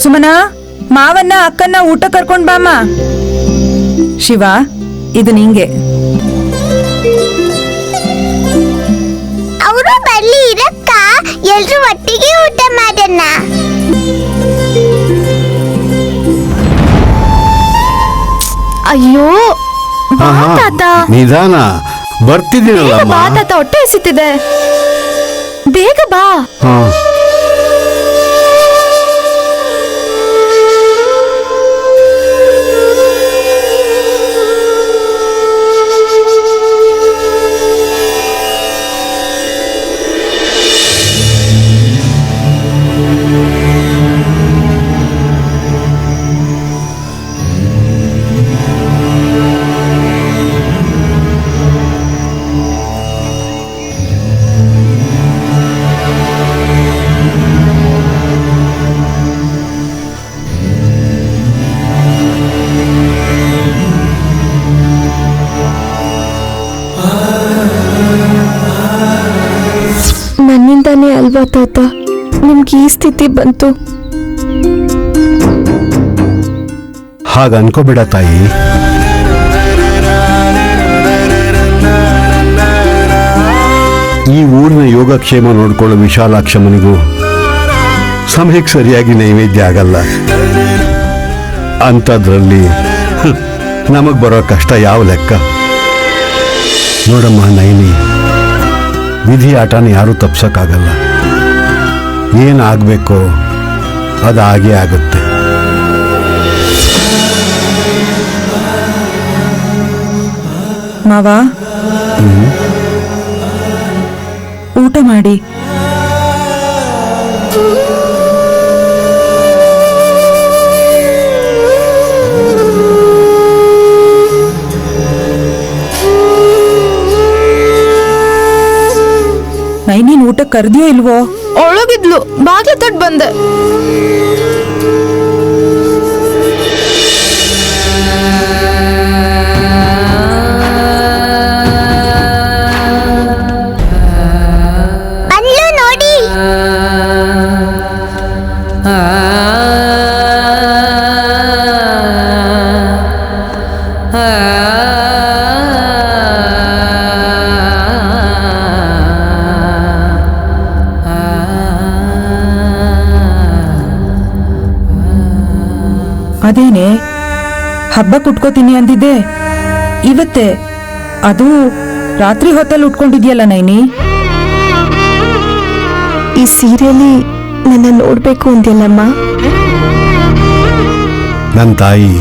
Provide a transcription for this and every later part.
ಸುಮನಾ, ಮಾವನ್ನ ಅಕ್ಕನ್ನ ಊಟ ಕರ್ಕೊಂಡ್ ಬಾಮ. ಶಿವ, ಇದು ನಿಂಗೆ. ಅವರು ಬರ್ಲಿ ಇರಕ್ಕ, ಎಲ್ರು ಒಟ್ಟಿಗೆ ಊಟ ಮಾಡೋಣ. ಅಯ್ಯೋ ತಾತ, ನಿಧಾನ, ಬರ್ತಿದ್ದೀನಲ್ಲ ಬಾ ತಾತ, ಹೊಟ್ಟೆ ಹಸಿತಿದೆ, ಬೇಗ ಬಾ. ನನ್ನಿಂದಾನೇ ಅಲ್ವಾ ತಾತ ನಿಮ್ಗೆ ಈ ಸ್ಥಿತಿ ಬಂತು? ಹಾಗ ಅನ್ಕೋಬೇಡ ತಾಯಿ. ಈ ಊರಿನ ಯೋಗಕ್ಷೇಮ ನೋಡ್ಕೊಳ್ಳೋ ವಿಶಾಲಾಕ್ಷಮ್ಮನಿಗೂ ಸಮಯಕ್ಕೆ ಸರಿಯಾಗಿ ನೈವೇದ್ಯ ಆಗಲ್ಲ. ಅಂಥದ್ರಲ್ಲಿ ನಮಗ್ ಬರೋ ಕಷ್ಟ ಯಾವ ಲೆಕ್ಕ? ನೋಡಮ್ಮ ನೈನಿ, ವಿಧಿ ಆಟನ ಯಾರೂ ತಪ್ಸಕ್ಕಾಗಲ್ಲ. ಏನಾಗಬೇಕೋ ಅದು ಹಾಗೇ ಆಗುತ್ತೆ. ಮಾವ, ಊಟ ಮಾಡಿ. ನೈನೀನ್ ಊಟ ಕರ್ದಿಯೋ ಇಲ್ವೋ? ಒಳಗಿದ್ಲು, ಬಾಗ್ಲ ತಟ್ ಬಂದೆ. ನೋಡಿ. ಅದೇನೆ ಹಬ್ಬ ಕುಟ್ಕೋತೀನಿ ಅಂದಿದ್ದೆ, ಇವತ್ತೇ. ಅದು ರಾತ್ರಿ ಹೊತ್ತಲ್ಲಿ ಉಟ್ಕೊಂಡಿದ್ಯಲ್ಲ ನೈನಿ. ಈ ಸೀರೆಯಲ್ಲಿ ನನ್ನ ನೋಡ್ಬೇಕು ಅಂದ್ಯಲ್ಲಮ್ಮ. ನನ್ನ ತಾಯಿ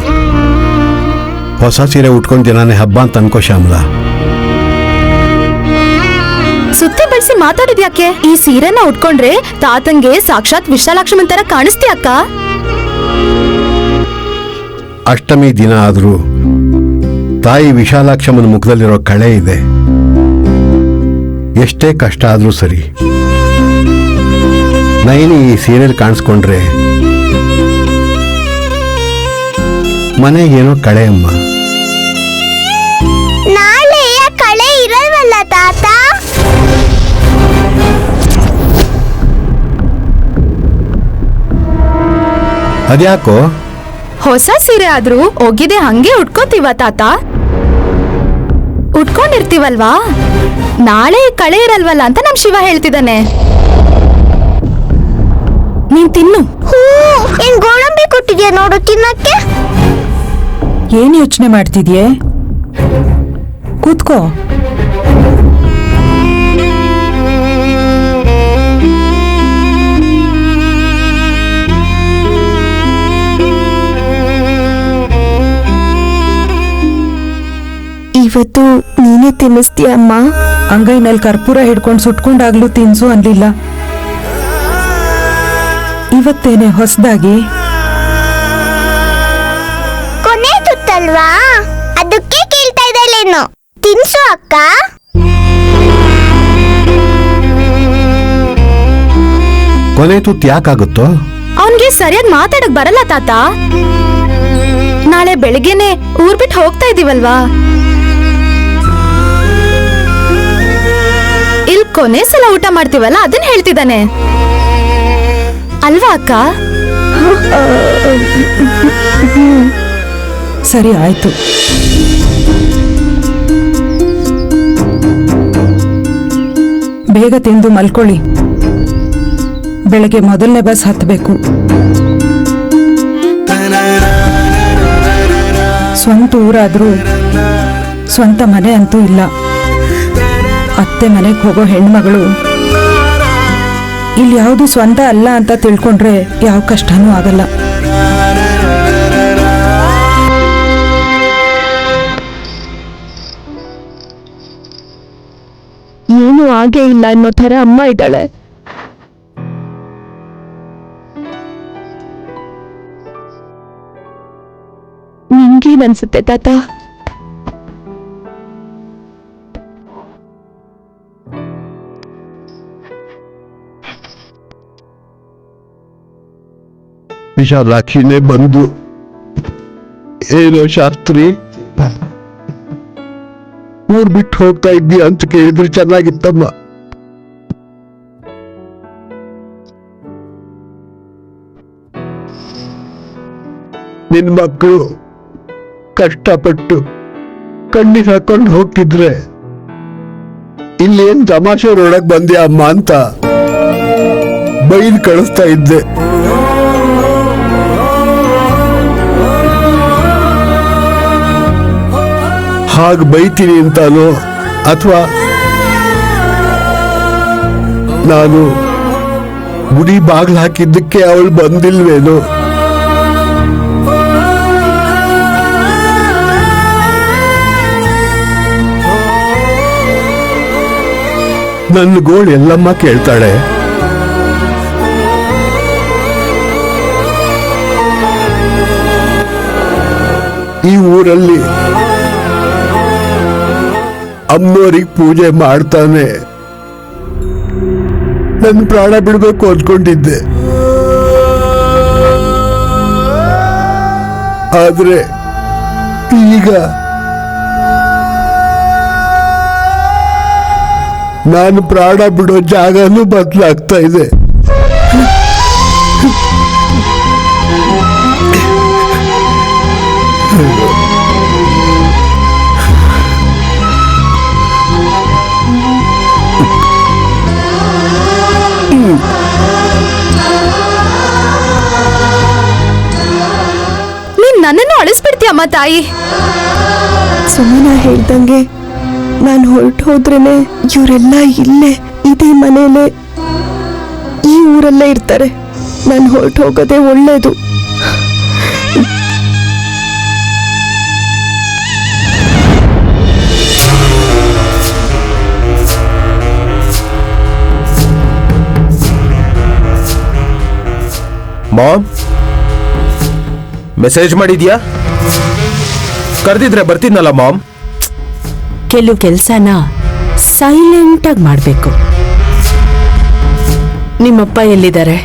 ಹೊಸ ಸೀರೆ ಉಟ್ಕೊಂಡ್ ದಿನಾನೇ ಹಬ್ಬ ಅಂತ ಅನ್ಕೋ ಶ್ಯಾಮಲಾ. ಸುತ್ತಿ ಬಳಸಿ ಮಾತಾಡಿದ್ಯಾಕೆ? ಈ ಸೀರೆನ ಉಟ್ಕೊಂಡ್ರೆ ತಾತಂಗೆ ಸಾಕ್ಷಾತ್ ವಿಶಾಲಾಕ್ಷಮ್ಮನ್ ತರ ಕಾಣಿಸ್ತೀಯಕ್ಕ. ಅಷ್ಟಮಿ ದಿನ ಆದ್ರೂ ತಾಯಿ ವಿಶಾಲಾಕ್ಷಮ್ಮನ ಮುಖದಲ್ಲಿರೋ ಕಳೆ ಇದೆ. ಎಷ್ಟೇ ಕಷ್ಟ ಆದ್ರೂ ಸರಿ, ನೈನಿ ಈ ಸೀರೆಲ್ ಕಾಣಿಸ್ಕೊಂಡ್ರೆ ಮನೆಗೇನೋ ಕಳೆ ಅಮ್ಮ. ನಾಳೆ ಕಳೆ ಇರಲ್ವಲ್ಲ ತಾತ? ಅದ್ಯಾಕೋ? ಹೊಸ ಸೀರೆ ಆದ್ರೂ ಒಗಿದೆ ಹಂಗೆ ಉಟ್ಕೋತೀವ ತಾತ? ಉಟ್ಕೊಂಡಿರ್ತೀವಲ್ವಾ, ನಾಳೆ ಕಳೆ ಇರಲ್ವಲ್ಲ ಅಂತ ನಮ್ ಶಿವ ಹೇಳ್ತಿದ್ದಾನೆ. ನೀನ್ ತಿನ್ನು. ಏನ್ ಗೋಡಂಬಿ ಕೊಟ್ಟಿದ್ಯಾ ನೋಡು ತಿನ್ನಕ್ಕೆ? ಏನ್ ಯೋಚನೆ ಮಾಡ್ತಿದ್ಯೆ? ಕೂತ್ಕೋ. ಇವತ್ತು ನೀನೇ ತಿನ್ನಿಸ್ತೀಯ ಅಮ್ಮ? ಅಂಗೈನಲ್ಲಿ ಕರ್ಪೂರ ಹಿಡ್ಕೊಂಡು ಸುಟ್ಕೊಂಡಾಗ್ಲೂ ತಿನ್ಸು ಅನ್ಲಿಲ್ಲ. ಇವತ್ತೇನೆ ಹೊಸದಾಗಿ? ಕೊನೆ ತುತ್ತಲ್ವಾ, ಅದಕ್ಕೆ ಕೇಳ್ತಾ ಇದ್ದಲ್ಲೇನು? ತಿನ್ಸು ಅಕ್ಕ. ಕೊನೆ ತುತ್ತು ಯಾಕಾಗುತ್ತೋ? ಅವನ್ಗೆ ಸರಿಯಾಗಿ ಮಾತಾಡಕ್ ಬರಲ್ಲ ತಾತ. ನಾಳೆ ಬೆಳಿಗ್ಗೆನೆ ಊರ್ ಬಿಟ್ಟು ಹೋಗ್ತಾ ಇದೀವಲ್ವಾ, ಕೊನೆ ಸಲ ಊಟ ಮಾಡ್ತೀವಲ್ಲ ಅದನ್ನ ಹೇಳ್ತಿದ್ದಾನೆ ಅಲ್ವಾ ಅಕ್ಕ? ಸರಿ ಆಯ್ತು. ಬೇಗ ತಿಂದು ಮಲ್ಕೊಳ್ಳಿ, ಬೆಳಗ್ಗೆ ಮೊದಲನೇ ಬಸ್ ಹತ್ತಬೇಕು. ಸ್ವಂತ ಊರಾದ್ರೂ ಸ್ವಂತ ಮನೆ ಅಂತೂ ಇಲ್ಲ. ಅತ್ತೆ ಮನೆಗೆ ಹೋಗೋ ಹೆಣ್ಮಗಳು ಇಲ್ಲಿ ಯಾವುದು ಸ್ವಂತ ಅಲ್ಲ ಅಂತ ತಿಳ್ಕೊಂಡ್ರೆ ಯಾವ ಕಷ್ಟನೂ ಆಗಲ್ಲ. ಏನು ಆಗೇ ಇಲ್ಲ ಅನ್ನೋ ತರ ಅಮ್ಮ ಇದ್ದಾಳೆ. ನಿಂಗೇನನ್ಸುತ್ತೆ ತಾತ? ವಿಶಾಲಾಕ್ಷಿನೇ ಬಂದು, ಏನೋ ಶಾಸ್ತ್ರಿ ಊರ್ ಬಿಟ್ಟು ಹೋಗ್ತಾ ಇದ್ದೀಯ ಅಂತ ಕೇಳಿದ್ರೆ ಚೆನ್ನಾಗಿತ್ತಮ್ಮ. ನಿನ್ ಮಕ್ಕಳು ಕಷ್ಟಪಟ್ಟು ಕಣ್ಣಿಗೆ ಹಾಕೊಂಡು ಹೋಗ್ತಿದ್ರೆ ಇಲ್ಲೇನ್ ತಮಾಷೆ ನೋಡಕ್ ಬಂದ್ಯಾ ಅಮ್ಮ ಅಂತ ಬೈಲ್ ಕಳಿಸ್ತಾ ಇದ್ದೆ. ಹಾಗೆ ಬೈತೀನಿ ಅಂತಾನೋ ಅಥವಾ ನಾನು ಗುಡಿ ಬಾಗ್ಲು ಹಾಕಿದ್ದಕ್ಕೆ ಅವಳು ಬಂದಿಲ್ವೇನೋ. ನನ್ನ ಗೋಳು ಎಲ್ಲಮ್ಮ ಕೇಳ್ತಾಳೆ. ಈ ಊರಲ್ಲಿ ಅಮ್ಮೋರಿಗೆ ಪೂಜೆ ಮಾಡ್ತಾನೆ ನನ್ನ ಪ್ರಾಣ ಬಿಡಬೇಕು ಅಂದ್ಕೊಂಡಿದ್ದೆ. ಆದ್ರೆ ಈಗ ನಾನು ಪ್ರಾಣ ಬಿಡೋ ಜಾಗನೂ ಬದಲಾಗ್ತಾ ಇದೆ. ನೀನ್ ನನ್ನನ್ನು ಅಳಿಸ್ಬಿಡ್ತೀಯಮ್ಮ ತಾಯಿ. ಸುಮ್ಮನ ಹೇಳ್ದಂಗೆ ನಾನು ಹೊರಟು ಹೋದ್ರೇನೆ ಇವರೆಲ್ಲ ಇಲ್ಲೇ ಇದೇ ಮನೇಲೆ ಈ ಊರಲ್ಲೇ ಇರ್ತಾರೆ. ನಾನು ಹೊರಟು ಹೋಗೋದೇ ಒಳ್ಳೇದು. ಮಾಮ್, ಮೆಸೇಜ್ ಮಾಡಿದ್ಯಾ? ಕರೆದಿದ್ರೆ ಬರ್ತಿದ್ನಲ್ಲ ಮಾಮ್. ಕೆಲವು ಕೆಲಸನ ಸೈಲೆಂಟ್ ಆಗಿ ಮಾಡ್ಬೇಕು. ನಿಮ್ಮಪ್ಪ ಎಲ್ಲಿದ್ದಾರೆ?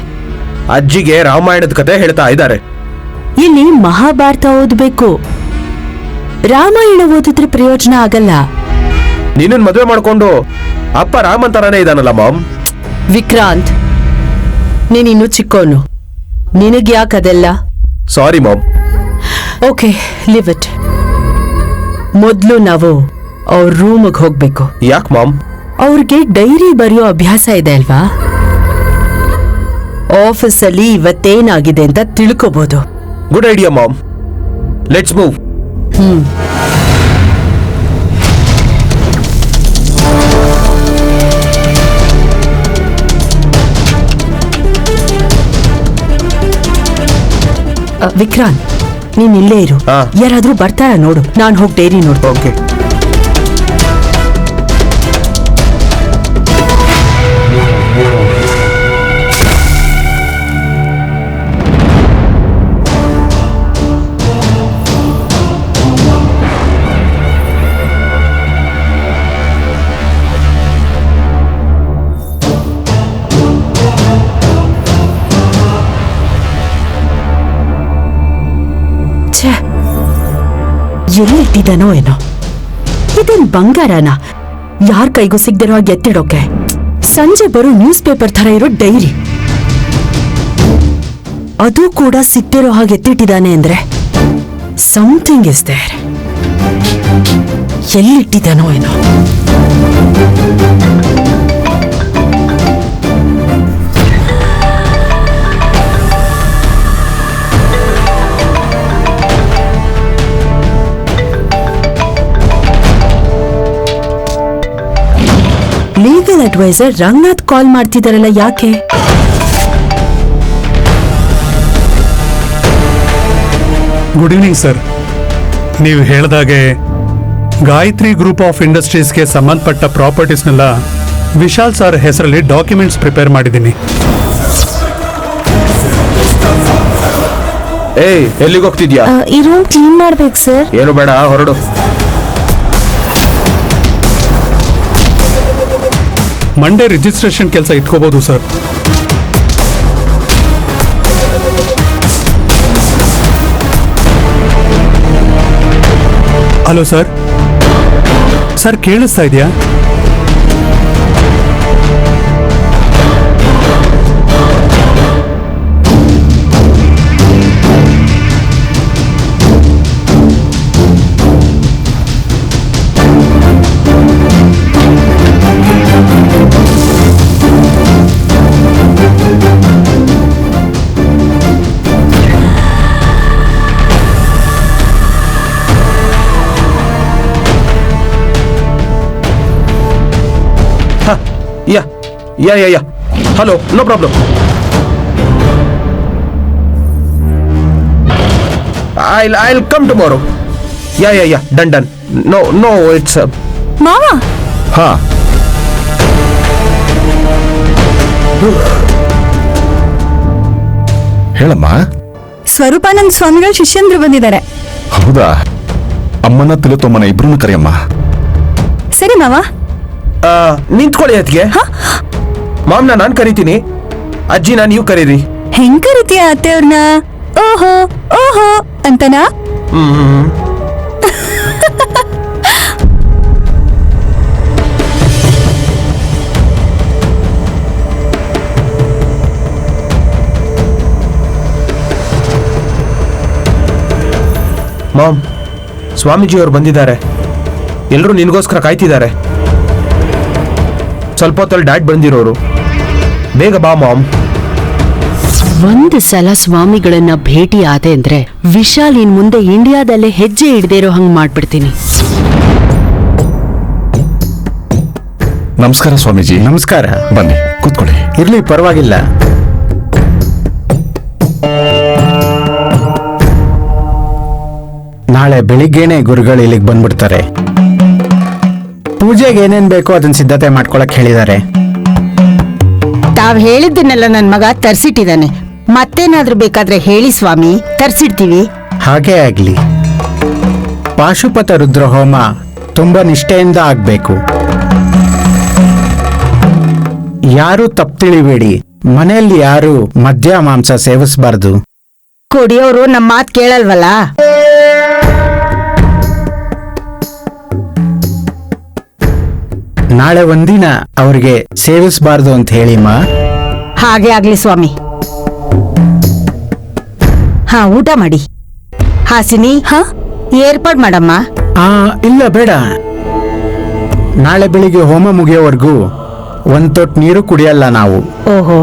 ಅಜ್ಜಿಗೆ ರಾಮಾಯಣದ ಕತೆ ಹೇಳ್ತಾ ಇದ್ದಾರೆ. ಇಲ್ಲಿ ಮಹಾಭಾರತ ಓದ್ಬೇಕು. ರಾಮಾಯಣ ಓದಿದ್ರೆ ಪ್ರಯೋಜನ ಆಗಲ್ಲ. ನಿನ್ನನ್ ಮದುವೆ ಮಾಡ್ಕೊಂಡು ಅಪ್ಪ ರಾಮನ್ ತರಾನೇ ಇದಾನಲ್ಲ ಮಾಮ್. ವಿಕ್ರಾಂತ್, ನೀನಿನ್ನು ಚಿಕ್ಕೋನು, ನಿನಗ್ಯಾಕದೆಲ್ಲ? Sorry ma'am. Okay, leave it. ಮೊದ್ಲು ನಾವು ಅವ್ರ ರೂಮ್ಗೆ ಹೋಗ್ಬೇಕು. ಯಾಕೆ ಮಾಮ್? ಅವ್ರಿಗೆ ಡೈರಿ ಬರೆಯೋ ಅಭ್ಯಾಸ ಇದೆ ಅಲ್ವಾ? ಆಫೀಸಲ್ಲಿ ಇವತ್ತೇನಾಗಿದೆ ಅಂತ ತಿಳ್ಕೋಬಹುದು. Good idea mom. Let's move. Vikrant, ನೀನ್ ಇಲ್ಲೇ ಇರು. ಯಾರಾದ್ರೂ ಬರ್ತಾರ ನೋಡು, ನಾನು ಹೋಗಿ ಡೈರಿ ನೋಡ್ತೀನಿ. ಓಕೆ. ಎಲ್ಲಿ ಇಟ್ಟಿದ್ದಾನೋ ಏನೋ. ಇದೇನ್ ಬಂಗಾರನ ಯಾರ ಕೈಗೂ ಸಿಗ್ದಿರೋ ಎತ್ತಿಡೋಕೆ? ಸಂಜೆ ಬರೋ ನ್ಯೂಸ್ ಪೇಪರ್ ತರ ಇರೋ ಡೈರಿ. ಅದು ಕೂಡ ಸಿಟ್ಟಿರೋ ಹಾಗೆ ಎತ್ತಿಟ್ಟಿದ್ದಾನೆ ಅಂದ್ರೆ ಸಮಥಿಂಗ್ ಇಸ್ ದೇರ್. ಎಲ್ಲಿಟ್ಟಿದ್ದಾನೋ ಏನೋ. ಲೀಗಲ್ ಅಡ್ವೈಸರ್ ರಂಗನಾಥ್ ಕಾಲ್ ಮಾಡ್ತಿದಾರಲ್ಲ, ಯಾಕೆ? Good evening sir. ನೀವು ಹೇಳಿದಾಗೆ ಗಾಯತ್ರಿ ಗ್ರೂಪ್ ಆಫ್ ಇಂಡಸ್ಟ್ರೀಸ್ಗೆ ಸಂಬಂಧಪಟ್ಟ ಪ್ರಾಪರ್ಟೀಸ್ನೆಲ್ಲ ವಿಶಾಲ್ ಸರ್ ಹೆಸರಲ್ಲಿ ಡಾಕ್ಯುಮೆಂಟ್ಸ್ ಪ್ರಿಪೇರ್ ಮಾಡಿದ್ದೀನಿ. ಏಯ್, ಎಲ್ಲಿಗೆ ಹೋಗ್ತಿದ್ಯಾ? ಈ ರೂಮ್ ಕ್ಲೀನ್ ಮಾಡ್ಬೇಕು ಸರ್. ಏನು ಬೇಡ, ಹೊರಡು. ಮಂಡೇ ರಿಜಿಸ್ಟ್ರೇಷನ್ ಕೆಲಸ ಇಟ್ಕೋಬಹುದು ಸರ್. Hello sir. ಸರ್ ಕೇಳಿಸ್ತಾ ಇದೆಯಾ? Yeah. Hello, no problem. I'll come tomorrow. Yeah. Done. No, it's ಮಾವ, ಹಾ. ಹೇಳಮ್ಮ. ಸ್ವರೂಪಾನಂದ ಸ್ವಾಮಿಗಳ ಶಿಷ್ಯಂದ್ರು ಬಂದಿದ್ದಾರೆ. ಹೌದಾ? ಅಮ್ಮನ ತಿಲೋತ್ತಮ್ಮನ ಇಬ್ರು ಕರೆಯಮ್ಮ. ಸರಿ ಮಾವ. ನಿಂತ್ಕೊಳ್ಳಿ ಅತ್ತಿಗೆ. ಮಾಮ್ನ ನಾನ್ ಕರಿತೀನಿ, ಅಜ್ಜಿನ ನೀವು ಕರೀರಿ. ಹೆಂಗ್ ಕರಿತೀಯ ಅತ್ತೆಯವ್ರನ್ನ? ಓಹೋ ಅಂತನಾ? ಮಾಮ್, ಸ್ವಾಮೀಜಿಯವರು ಬಂದಿದ್ದಾರೆ. ಎಲ್ಲರೂ ನಿನಗೋಸ್ಕರ ಕಾಯ್ತಿದ್ದಾರೆ. ಸ್ವಲ್ಪ ಹೊತ್ತಲ್ಲಿ ಡ್ಯಾಡ್ ಬಂದಿರೋರು. ಬೇಗ ಬಾ ಮಾಮ್. ಒಂದು ಸಲ ಸ್ವಾಮಿಗಳನ್ನ ಭೇಟಿ ಆದೆ ಅಂದ್ರೆ ವಿಶಾಲ್ ಇನ್ ಮುಂದೆ ಇಂಡಿಯಾದಲ್ಲೇ ಹೆಜ್ಜೆ ಇಡದೇ ಇರೋ ಹಂಗ್ ಮಾಡ್ಬಿಡ್ತೀನಿ. ನಮಸ್ಕಾರ ಸ್ವಾಮೀಜಿ. ನಮಸ್ಕಾರ. ಬನ್ನಿ ಕೂತ್ಕೊಳ್ಳಿ. ಇರ್ಲಿ, ಪರವಾಗಿಲ್ಲ. ನಾಳೆ ಬೆಳಿಗ್ಗೆನೆ ಗುರುಗಳು ಇಲ್ಲಿಗೆ ಬಂದ್ಬಿಡ್ತಾರೆ. ಪೂಜೆಗೆ ಏನೇನ್ ಬೇಕೋ ಅದನ್ನ ಸಿದ್ಧತೆ ಮಾಡ್ಕೊಳಕ್ ಹೇಳಿದ್ದಾರೆ. ತಾವ್ ಹೇಳಿದ್ದನ್ನೆಲ್ಲ ನನ್ ಮಗ ತರ್ಸಿಟ್ಟಿದ್ದಾನೆ. ಮತ್ತೇನಾದ್ರೂ ಬೇಕಾದ್ರೆ ಹೇಳಿ ಸ್ವಾಮಿ, ತರ್ಸಿಡ್ತೀವಿ. ಹಾಗೇ ಆಗ್ಲಿ. ಪಾಶುಪತ ರುದ್ರ ಹೋಮ ತುಂಬಾ ನಿಷ್ಠೆಯಿಂದ ಆಗ್ಬೇಕು. ಯಾರು ತಪ್ಪು ತಿಳಿಬೇಡಿ. ಮನೆಯಲ್ಲಿ ಯಾರು ಮದ್ಯ ಮಾಂಸ ಸೇವಿಸಬಾರ್ದು. ಕುಡಿಯೋರು ನಮ್ಮ ಮಾತ್ ಕೇಳಲ್ವಲ್ಲ. ನಾಳೆ ಒಂದಿನ ಅವ್ರಿಗೆ ಸೇವಿಸಬಾರ್ದು ಅಂತ ಹೇಳಿಮ್ಮ. ಹಾಗೆ ಆಗ್ಲಿ ಸ್ವಾಮಿ. ಹಾ, ಊಟ ಮಾಡಿ. ಹಾಸಿನಿ, ಏರ್ಪಾಡ್ ಮಾಡಮ್ಮ. ಇಲ್ಲ, ಬೇಡ. ನಾಳೆ ಬೆಳಿಗ್ಗೆ ಹೋಮ ಮುಗಿಯೋವರೆಗೂ ಒಂದ್ ತೊಟ್ಟು ನೀರು ಕುಡಿಯಲ್ಲ ನಾವು. ಓಹೋ.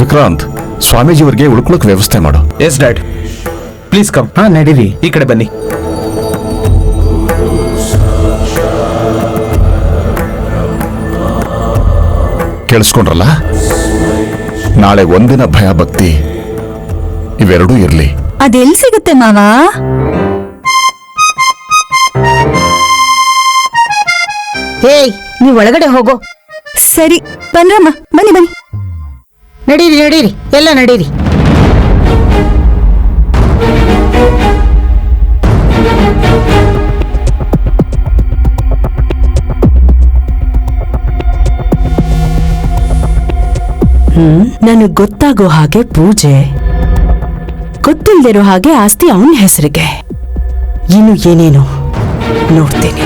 ವಿಕ್ರಾಂತ್, ಸ್ವಾಮೀಜಿಯವರಿಗೆ ಉಳ್ಕೊಳಕ್ ವ್ಯವಸ್ಥೆ ಮಾಡು. Yes dad, please come. ನಡೀರಿ. ಈ ಕಡೆ ಬನ್ನಿ. ಕೇಳಿಸ್ಕೊಂಡ್ರಲ್ಲ? ನಾಳೆ ಒಂದಿನ ಭಯ ಭಕ್ತಿ ಇವೆರಡೂ ಇರ್ಲಿ. ಅದೆಲ್ ಸಿಗುತ್ತೆ ಮಾವ? ಏಯ್, ನೀವ್ ಒಳಗಡೆ ಹೋಗೋ. ಸರಿ, ಬನ್ರಮ್ಮ, ಬನ್ನಿ. ನಡೀರಿ, ಎಲ್ಲ ನಡೀರಿ. ನನಗ್ ಗೊತ್ತಾಗೋ ಹಾಗೆ ಪೂಜೆ, ಗೊತ್ತಿಲ್ದಿರೋ ಹಾಗೆ ಆಸ್ತಿ ಅವನ ಹೆಸರಿಗೆ. ಇನ್ನು ಏನೇನು ನೋಡ್ತೀನಿ.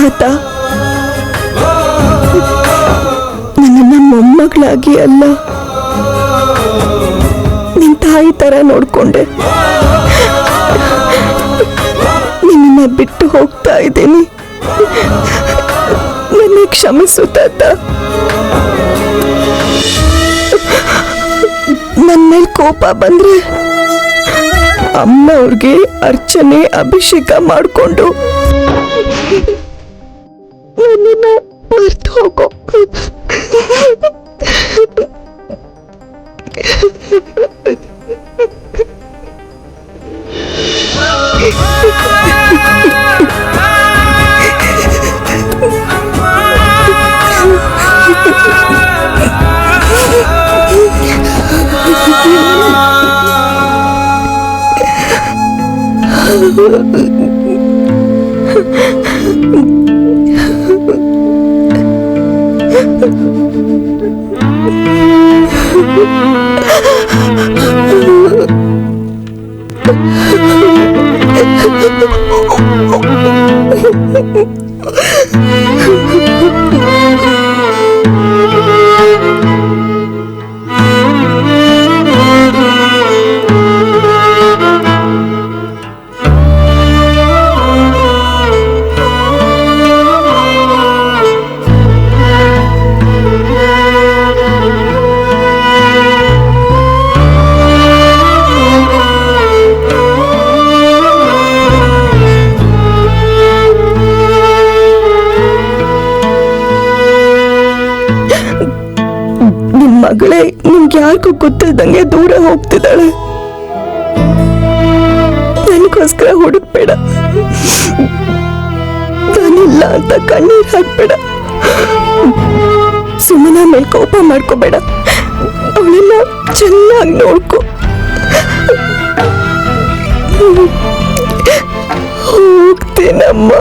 ಮಾತಾ, ನನ್ನನ್ನ ಮೊಮ್ಮಗಳಾಗಿ ಅಲ್ಲ ನಿನ್ ತಾಯಿ ತರ ನೋಡ್ಕೊಂಡೆ. ನಿನ್ನ ಬಿಟ್ಟು ಹೋಗ್ತಾ ಇದ್ದೀನಿ, ನನ್ನ ಕ್ಷಮಿಸು ತಾತ. ನನ್ನ ಮೇಲೆ ಕೋಪ ಬಂದ್ರೆ ಅಮ್ಮ ಅವ್ರಿಗೆ ಅರ್ಚನೆ ಅಭಿಷೇಕ ಮಾಡಿಕೊಂಡು ನನ್ನನ್ನ ಮರ್ತು ಹೋಗೋ. ಮಗಳೇ ನಿಮ್ಗೆ ಯಾರಿಗೂ ಗೊತ್ತಿದ್ದಂಗೆ ದೂರ ಹೋಗ್ತಿದ್ದಾಳೆ. ನನಗೋಸ್ಕರ ಹುಡುಕ್ಬೇಡ, ನಾನಿಲ್ಲ ಅಂತ ಕಣ್ಣೀರ್ ಹಾಕ್ಬೇಡ. ಸುಮ್ಮನ ಮೇಲೆ ಕೋಪ ಮಾಡ್ಕೋಬೇಡ, ಅವಳನ್ನ ಚೆನ್ನಾಗಿ ನೋಡ್ಕೊ. ಹೋಗ್ತೇನಮ್ಮ.